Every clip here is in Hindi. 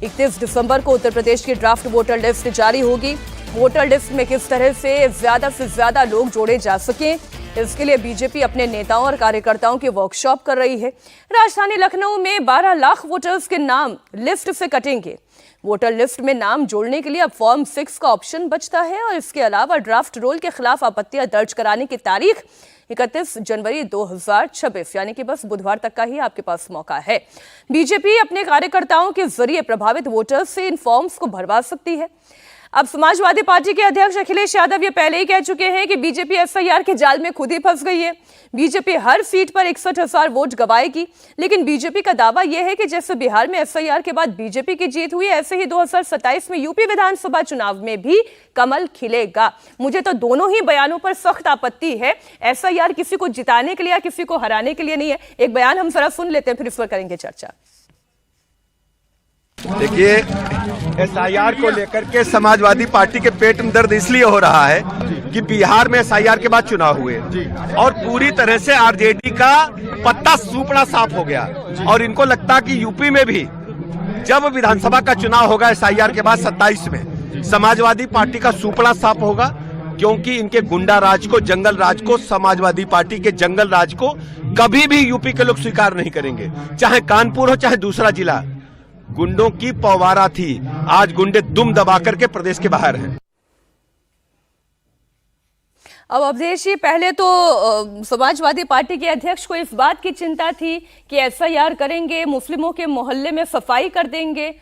31 दिसंबर को उत्तर प्रदेश की ड्राफ्ट वोटर लिस्ट जारी होगी। वोटर लिस्ट में किस तरह से ज्यादा लोग जोड़े जा सकें, इसके लिए बीजेपी अपने नेताओं और कार्यकर्ताओं की वर्कशॉप कर रही है। राजधानी लखनऊ में 12 लाख वोटर्स के नाम लिस्ट से कटेंगे। वोटर लिस्ट में नाम जोड़ने के लिए अब फॉर्म 6 का ऑप्शन बचता है और इसके अलावा ड्राफ्ट रोल के खिलाफ आपत्तियां दर्ज कराने की तारीख 31 जनवरी 2026 यानी कि बस बुधवार तक का ही आपके पास मौका है। बीजेपी अपने कार्यकर्ताओं के जरिए प्रभावित वोटर्स से इन फॉर्म्स को भरवा सकती है। अब समाजवादी पार्टी के अध्यक्ष अखिलेश यादव ये पहले ही कह चुके हैं कि बीजेपी एसआईआर के जाल में खुद ही फंस गई है। बीजेपी हर सीट पर 61,000 वोट गंवाएगी, लेकिन बीजेपी का दावा यह है कि जैसे बिहार में एसआईआर के बाद बीजेपी की जीत हुई, ऐसे ही 2027 में यूपी विधानसभा चुनाव में भी कमल खिलेगा। मुझे तो दोनों ही बयानों पर सख्त आपत्ति है। एसआईआर किसी को जिताने के लिए या किसी को हराने के लिए नहीं है। एक बयान हम जरा सुन लेते हैं, फिर इस पर करेंगे चर्चा। देखिए, एसआईआर को लेकर के समाजवादी पार्टी के पेट में दर्द इसलिए हो रहा है कि बिहार में एसआईआर के बाद चुनाव हुए और पूरी तरह से आरजेडी का पत्ता सूपड़ा साफ हो गया और इनको लगता कि यूपी में भी जब विधानसभा का चुनाव होगा एसआईआर के बाद 27 में समाजवादी पार्टी का सूपड़ा साफ होगा, क्योंकि इनके गुंडा राज को, जंगल राज को, समाजवादी पार्टी के जंगल राज को कभी भी यूपी के लोग स्वीकार नहीं करेंगे। चाहे कानपुर हो चाहे दूसरा जिला, गुंडों की पवारा थी। आज गुंडे दुम दबा करके प्रदेश के बाहर हैं। अब अवधेश जी, पहले तो समाजवादी पार्टी के अध्यक्ष को इस बात की चिंता थी कि एसआईआर करेंगे, मुस्लिमों के मोहल्ले में सफाई कर देंगे।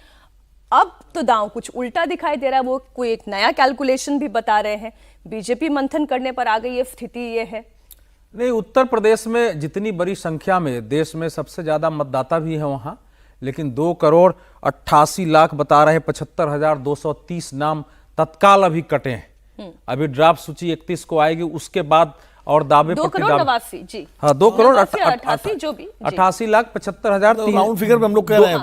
अब तो दांव कुछ उल्टा दिखाई दे रहा है। वो कोई एक नया कैलकुलेशन भी बता रहे हैं। बीजेपी मंथन करने पर आ गई है, स्थिति ये है। नहीं, उत्तर प्रदेश में जितनी बड़ी संख्या में, देश में सबसे ज्यादा मतदाता भी है वहां, लेकिन 2,88,00,000 बता रहे, 75,230 नाम तत्काल अभी कटे हैं। अभी ड्राफ्ट सूची 31 को आएगी, उसके बाद और दावे 2,89,00,000 जी, हाँ, 2,88,00,000 जो भी 88,75,000 राउंड फिगर पे हम लोग कह रहे हैं,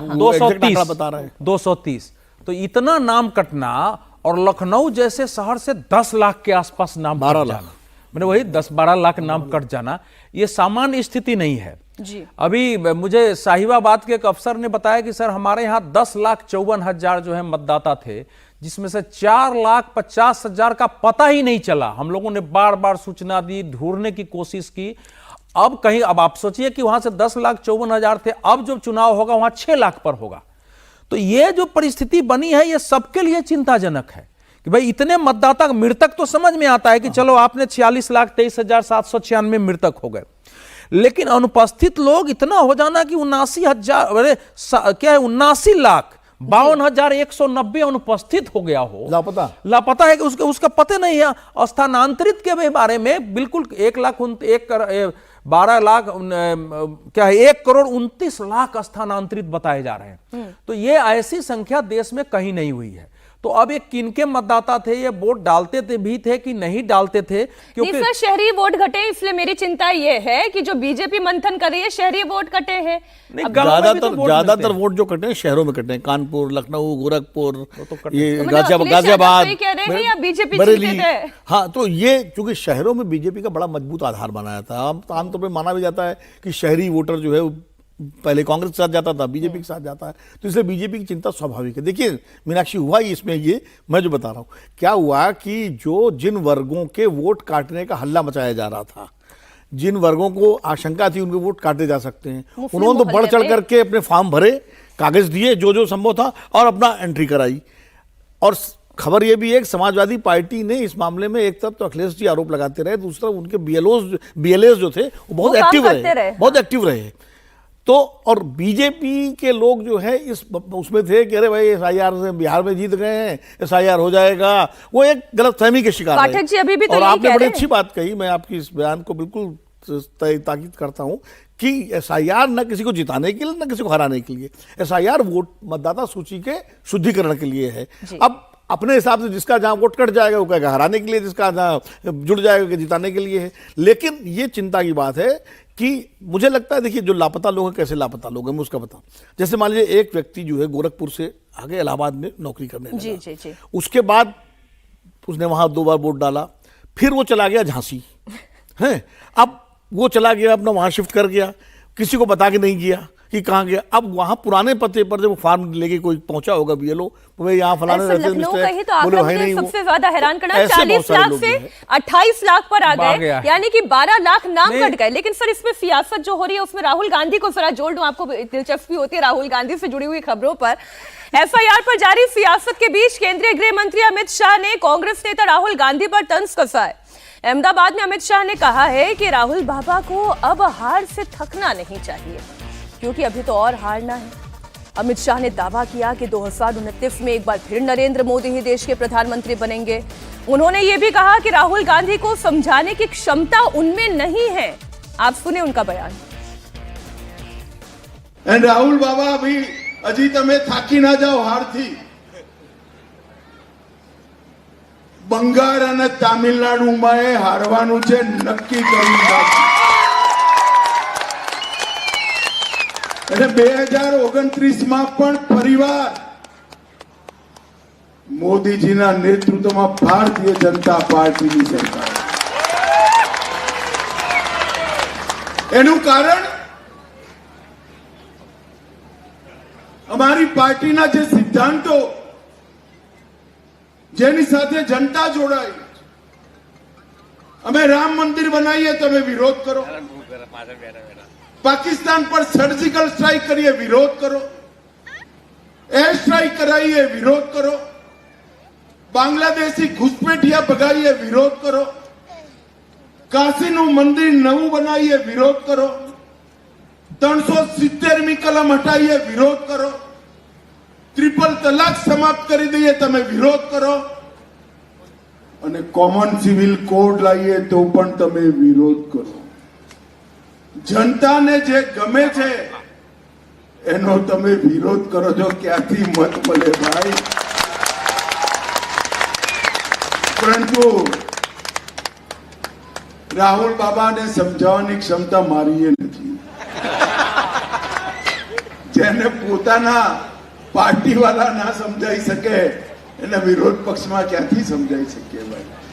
230 तो इतना नाम कटना, और लखनऊ जैसे शहर से 10 लाख के आसपास नाम 12 कट लाख, जाना, मैंने वही 10-12 लाख नाम कट जाना, ये सामान्य स्थिति नहीं है जी। अभी मुझे साहिबाबाद के एक अफसर ने बताया कि सर हमारे यहाँ 10,54,000 जो है मतदाता थे, जिसमें से 4,50,000 का पता ही नहीं चला। हम लोगों ने बार बार सूचना दी, ढूंढने की कोशिश की। अब आप सोचिए कि वहां से 10,54,000 थे, अब जो चुनाव होगा वहां 6 लाख पर होगा। तो ये जो परिस्थिति बनी है, ये सबके लिए चिंताजनक है कि भाई इतने मतदाता, मृतक तो समझ में आता है कि चलो आपने 46,23,796 मृतक हो गए, लेकिन अनुपस्थित लोग इतना हो जाना कि 79,52,190 अनुपस्थित हो गया हो, लापता है कि उसका पता नहीं है। स्थानांतरित के बारे में बिल्कुल 1,29,00,000 स्थानांतरित बताए जा रहे हैं। तो ये ऐसी संख्या देश में कहीं नहीं हुई है। तो अब ये किनके मतदाता थे, ये वोट डालते थे भी थे कि नहीं डालते थे, क्योंकि सर शहरी वोट घटे, इसलिए मेरी चिंता ये है कि जो बीजेपी मंथन कर रही है, शहरी वोट कटे हैं। ज्यादातर वोट जो कटे हैं शहरों में कटे हैं, कानपुर, लखनऊ, गोरखपुर, ये गाजियाबाद, बरेली। हाँ, तो ये चूंकि शहरों में बीजेपी का बड़ा मजबूत आधार बनाया था। आमतौर पर माना भी जाता है कि शहरी वोटर जो है पहले कांग्रेस के साथ जाता था, बीजेपी के साथ जाता है, तो इसलिए बीजेपी की चिंता स्वाभाविक है। देखिए मीनाक्षी, हुआ ही इसमें ये मैं जो बता रहा हूं, क्या हुआ कि जिन वर्गों के वोट काटने का हल्ला मचाया जा रहा था, जिन वर्गों को आशंका थी उनके वोट काटे जा सकते हैं, उन्होंने तो बढ़ चढ़ करके अपने फॉर्म भरे, कागज दिए जो संभव था और अपना एंट्री कराई। और खबर यह भी है कि समाजवादी पार्टी ने इस मामले में एक तरफ तो अखिलेश जी आरोप लगाते रहे, दूसरा उनके बीएलओ जो थे वो बहुत एक्टिव रहे। तो और बीजेपी के लोग जो है उसमें थे कि अरे भाई एसआईआर से बिहार में जीत गए हैं, एसआईआर हो जाएगा, वो एक गलतफहमी के शिकार है। जी अभी भी तो और आपने बड़ी अच्छी बात कही, मैं आपकी इस बयान को बिल्कुल ताकीद करता हूं कि एसआईआर न किसी को जिताने के लिए न किसी को हराने के लिए, एसआईआर वोट मतदाता सूची के शुद्धिकरण के लिए है। अब अपने हिसाब से जिसका जहां वोट कट जाएगा वो कहेगा हराने के लिए, जिसका जहां जुड़ जाएगा जिताने के लिए है। लेकिन ये चिंता की बात है कि मुझे लगता है, देखिए जो लापता लोग हैं, कैसे लापता लोग हैं मैं उसका बताऊं। जैसे मान लीजिए एक व्यक्ति जो है गोरखपुर से आगे इलाहाबाद में नौकरी करने लगा, जी। उसके बाद उसने वहां 2 बार वोट डाला, फिर वो चला गया झांसी है। अब वो चला गया, अपना वहां शिफ्ट कर गया, किसी को बता के नहीं गया, कि कहाँ गया। अब वहां पुराने पते पर जब फॉर्म लेके कोई पहुंचा होगा बीएलओ, वो यहाँ फलाने लखनऊ का ही तो आंकड़ा मुझे सबसे ज्यादा हैरान करना, 40 लाख से 28 लाख पर आ गए, यानी कि 12 लाख नाम कट गए। लेकिन सर इसमें सियासत जो हो रही है उसमें राहुल गांधी को जरा जोड़ दूं, आपको दिलचस्पी होती है राहुल गांधी से जुड़ी हुई खबरों पर। एफआईआर पर जारी सियासत के बीच केंद्रीय गृह मंत्री अमित शाह ने कांग्रेस नेता राहुल गांधी पर तंज कसा है। अहमदाबाद में अमित शाह ने कहा है कि राहुल बाबा को अब हार से थकना नहीं चाहिए, क्योंकि अभी तो और हारना है। अमित शाह ने दावा किया कि 2029 में एक बार फिर नरेंद्र मोदी ही देश के प्रधानमंत्री बनेंगे। उन्होंने ये भी कहा कि राहुल गांधी को समझाने की क्षमता उनमें नहीं है। आप सुने उनका बयान। राहुल बाबा अभी अजी तमे थाकी ना जाओ हारथी। બંગાળ અને તામિલનાડુમાં હારવાનું છે નક્કી કરી નાખ્યું। અને 2029માં પણ પરિવાર મોદીજીના નેતૃત્વમાં ભારતીય જનતા પાર્ટીની સરકાર। એનું કારણ અમારી પાર્ટીના જે સિદ્ધાંતો, જેની સાથે જનતા જોડાઈ, અમે રામ મંદિર બનાવીએ તમે વિરોધ કરો, પાકિસ્તાન પર સર્જિકલ સ્ટ્રાઇક કરીએ વિરોધ કરો, એર સ્ટ્રાઇક કરાવીએ વિરોધ કરો, બાંગ્લાદેશી ઘુસપેઠિયા ભગાવીએ વિરોધ કરો, કાશીનું મંદિર નવું બનાવીએ વિરોધ કરો, 370મી કલમ હટાવીએ વિરોધ કરો, ट्रिपल तलाक समाप्त कर दिए तमे विरोध करो, અને કોમન સિવિલ કોડ લાવીએ તો પણ તમે વિરોધ કરો। જનતાને જે ગમે છે એનો તમે વિરોધ કરો છો, ક્યાંથી મત મળે ભાઈ? પરંતુ રાહુલ બાબાને સમજાવવાની ક્ષમતા મારી એ નથી। જેને પોતાના पार्टी वाला ना समझाई सके, विरोध पक्ष में क्या समझाई सके भाई?